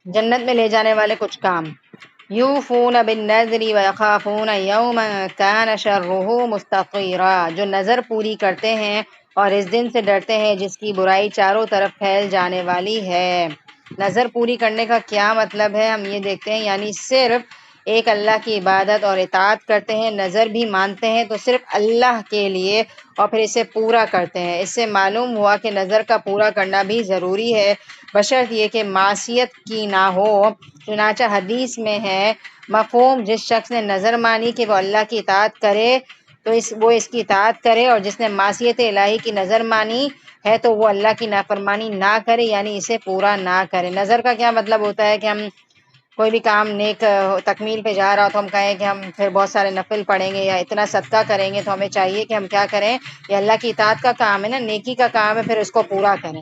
جنت میں لے جانے والے کچھ کام، یوفون بالنذر ویخافون یوما کان شرہ مستطیرا، جو نظر پوری کرتے ہیں اور اس دن سے ڈرتے ہیں جس کی برائی چاروں طرف پھیل جانے والی ہے۔ نظر پوری کرنے کا کیا مطلب ہے، ہم یہ دیکھتے ہیں، یعنی صرف ایک اللہ کی عبادت اور اطاعت کرتے ہیں، نظر بھی مانتے ہیں تو صرف اللہ کے لیے، اور پھر اسے پورا کرتے ہیں۔ اس سے معلوم ہوا کہ نظر کا پورا کرنا بھی ضروری ہے، بشرط یہ کہ معصیت کی نہ ہو۔ چنانچہ حدیث میں ہے مفہوم، جس شخص نے نظر مانی کہ وہ اللہ کی اطاعت کرے تو وہ اس کی اطاعت کرے، اور جس نے معصیت الہی کی نظر مانی ہے تو وہ اللہ کی نافرمانی نہ کرے، یعنی اسے پورا نہ کرے۔ نظر کا کیا مطلب ہوتا ہے کہ ہم کوئی بھی کام نیک تکمیل پہ جا رہا ہو تو ہم کہیں کہ ہم پھر بہت سارے نفل پڑھیں گے یا اتنا صدقہ کریں گے، تو ہمیں چاہیے کہ ہم کیا کریں، یہ اللہ کی اطاعت کا کام ہے نا، نیکی کا کام ہے، پھر اس کو پورا کریں۔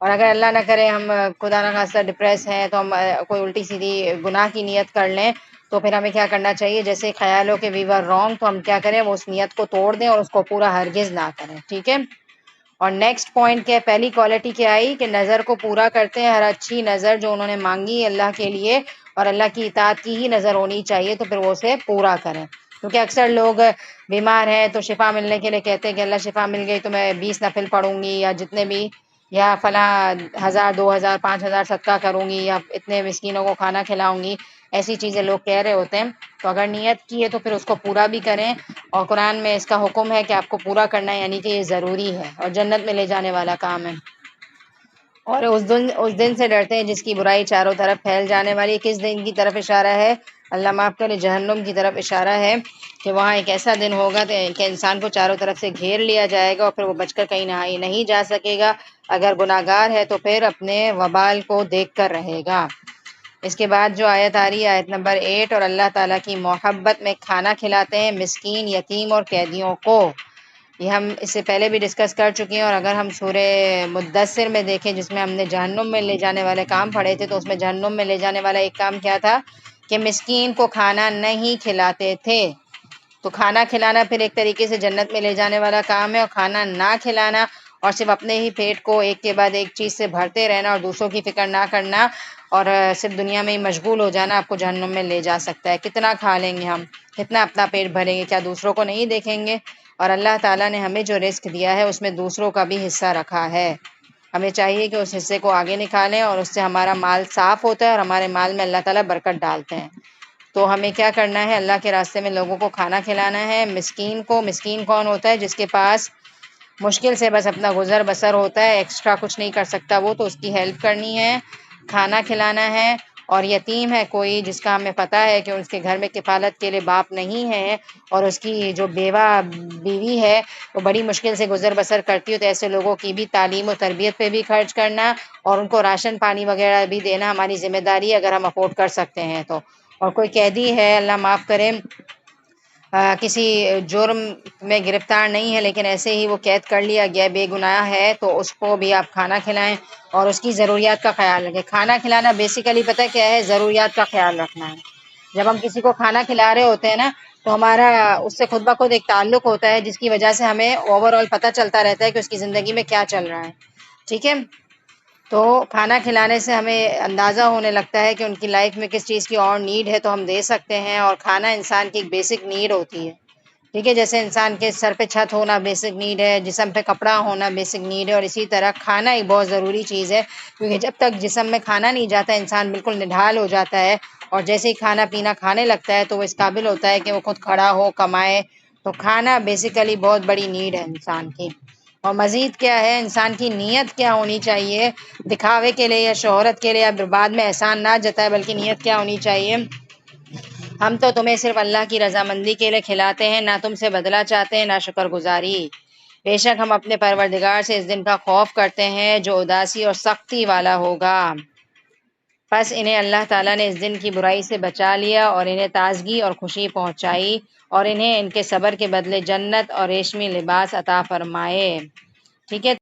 اور اگر اللہ نہ کرے ہم خدا نہ خواستہ ڈپریس ہیں تو ہم کوئی الٹی سیدھی گناہ کی نیت کر لیں، تو پھر ہمیں کیا کرنا چاہیے، جیسے خیال ہو کہ وی ور رانگ، تو ہم کیا کریں، وہ اس نیت کو توڑ دیں اور اس کو پورا ہرگز نہ کریں، ٹھیک ہے۔ اور نیکسٹ پوائنٹ کیا ہے، پہلی کوالٹی کیا آئی کہ نظر کو پورا کرتے ہیں، ہر اچھی نظر جو انہوں نے مانگی اللہ کے لیے اور اللہ کی اطاعت کی ہی نظر ہونی چاہیے، تو پھر وہ اسے پورا کریں۔ کیونکہ اکثر لوگ بیمار ہیں تو شفا ملنے کے لیے کہتے ہیں کہ اللہ شفا مل گئی تو میں 20 نفل پڑھوں گی، یا جتنے بھی، یا فلاں 1000 2000 5000 صدقہ کروں گی، یا اتنے مسکینوں کو کھانا کھلاؤں گی، ایسی چیزیں لوگ کہہ رہے ہوتے ہیں۔ تو اگر نیت کی ہے تو پھر اس کو پورا بھی کریں، اور قرآن میں اس کا حکم ہے کہ آپ کو پورا کرنا ہے، یعنی کہ یہ ضروری ہے اور جنت میں لے جانے والا کام ہے۔ اور اس دن سے ڈرتے ہیں جس کی برائی چاروں طرف پھیل جانے والی۔ کس دن کی طرف اشارہ ہے، اللہ معاف کرے، جہنم کی طرف اشارہ ہے، کہ وہاں ایک ایسا دن ہوگا کہ انسان کو چاروں طرف سے گھیر لیا جائے گا اور پھر وہ بچ کر کہیں نہیں جا سکے گا۔ اگر گناہ گار ہے تو پھر اپنے وبال کو دیکھ کر رہے گا۔ اس کے بعد جو آیت آ رہی ہے، آیت نمبر 8، اور اللہ تعالیٰ کی محبت میں کھانا کھلاتے ہیں مسکین، یتیم اور قیدیوں کو۔ یہ ہم اس سے پہلے بھی ڈسکس کر چکے ہیں، اور اگر ہم سورہ مدثر میں دیکھیں جس میں ہم نے جہنم میں لے جانے والے کام پڑھے تھے، تو اس میں جہنم میں لے جانے والا ایک کام کیا تھا کہ مسکین کو کھانا نہیں کھلاتے تھے۔ تو کھانا کھلانا پھر ایک طریقے سے جنت میں لے جانے والا کام ہے، اور کھانا نہ کھلانا اور صرف اپنے ہی پیٹ کو ایک کے بعد ایک چیز سے بھرتے رہنا اور دوسروں کی فکر نہ کرنا اور صرف دنیا میں ہی مشغول ہو جانا آپ کو جہنم میں لے جا سکتا ہے۔ کتنا کھا لیں گے ہم، کتنا اپنا پیٹ بھریں گے، کیا دوسروں کو نہیں دیکھیں گے؟ اور اللہ تعالیٰ نے ہمیں جو رزق دیا ہے اس میں دوسروں کا بھی حصہ رکھا ہے، ہمیں چاہیے کہ اس حصے کو آگے نکالیں، اور اس سے ہمارا مال صاف ہوتا ہے اور ہمارے مال میں اللہ تعالیٰ برکت ڈالتے ہیں۔ تو ہمیں کیا کرنا ہے، اللہ کے راستے میں لوگوں کو کھانا کھلانا ہے، مسکین کو۔ مسکین کون ہوتا ہے؟ جس کے پاس مشکل سے بس اپنا گزر بسر ہوتا ہے، ایکسٹرا کچھ نہیں کر سکتا وہ، تو اس کی ہیلپ کرنی ہے، کھانا کھلانا ہے۔ اور یتیم ہے کوئی جس کا ہمیں پتہ ہے کہ اس کے گھر میں کفالت کے لیے باپ نہیں ہے، اور اس کی جو بیوہ بیوی ہے وہ بڑی مشکل سے گزر بسر کرتی ہے، تو ایسے لوگوں کی بھی تعلیم و تربیت پہ بھی خرچ کرنا اور ان کو راشن پانی وغیرہ بھی دینا ہماری ذمہ داری ہے، اگر ہم افورڈ کر سکتے ہیں تو۔ اور کوئی قیدی ہے، اللہ معاف کرے، کسی جرم میں گرفتار نہیں ہے لیکن ایسے ہی وہ قید کر لیا گیا، بے گناہ ہے، تو اس کو بھی آپ کھانا کھلائیں اور اس کی ضروریات کا خیال رکھیں۔ کھانا کھلانا بیسیکلی پتہ کیا ہے، ضروریات کا خیال رکھنا ہے۔ جب ہم کسی کو کھانا کھلا رہے ہوتے ہیں نا، تو ہمارا اس سے خود بخود ایک تعلق ہوتا ہے، جس کی وجہ سے ہمیں اوور آل پتہ چلتا رہتا ہے کہ اس کی زندگی میں کیا چل رہا ہے، ٹھیک ہے۔ تو کھانا کھلانے سے ہمیں اندازہ ہونے لگتا ہے کہ ان کی لائف میں کس چیز کی اور نیڈ ہے، تو ہم دے سکتے ہیں۔ اور کھانا انسان کی ایک بیسک نیڈ ہوتی ہے، ٹھیک ہے، جیسے انسان کے سر پہ چھت ہونا بیسک نیڈ ہے، جسم پہ کپڑا ہونا بیسک نیڈ ہے، اور اسی طرح کھانا ایک بہت ضروری چیز ہے، کیونکہ جب تک جسم میں کھانا نہیں جاتا انسان بالکل نڈھال ہو جاتا ہے، اور جیسے ہی کھانا پینا کھانے لگتا ہے تو وہ اس قابل ہوتا ہے کہ وہ خود کھڑا ہو، کمائے۔ تو کھانا بیسیکلی بہت بڑی نیڈ ہے انسان کی۔ اور مزید کیا ہے، انسان کی نیت کیا ہونی چاہیے، دکھاوے کے لیے یا شہرت کے لیے یا بعد میں احسان نہ جتائے، بلکہ نیت کیا ہونی چاہیے، ہم تو تمہیں صرف اللہ کی رضامندی کے لیے کھلاتے ہیں، نہ تم سے بدلہ چاہتے ہیں نہ شکر گزاری۔ بے شک ہم اپنے پروردگار سے اس دن کا خوف کرتے ہیں جو اداسی اور سختی والا ہوگا۔ پس انہیں اللہ تعالیٰ نے اس دن کی برائی سے بچا لیا اور انہیں تازگی اور خوشی پہنچائی، اور انہیں ان کے صبر کے بدلے جنت اور ریشمی لباس عطا فرمائے، ٹھیک ہے۔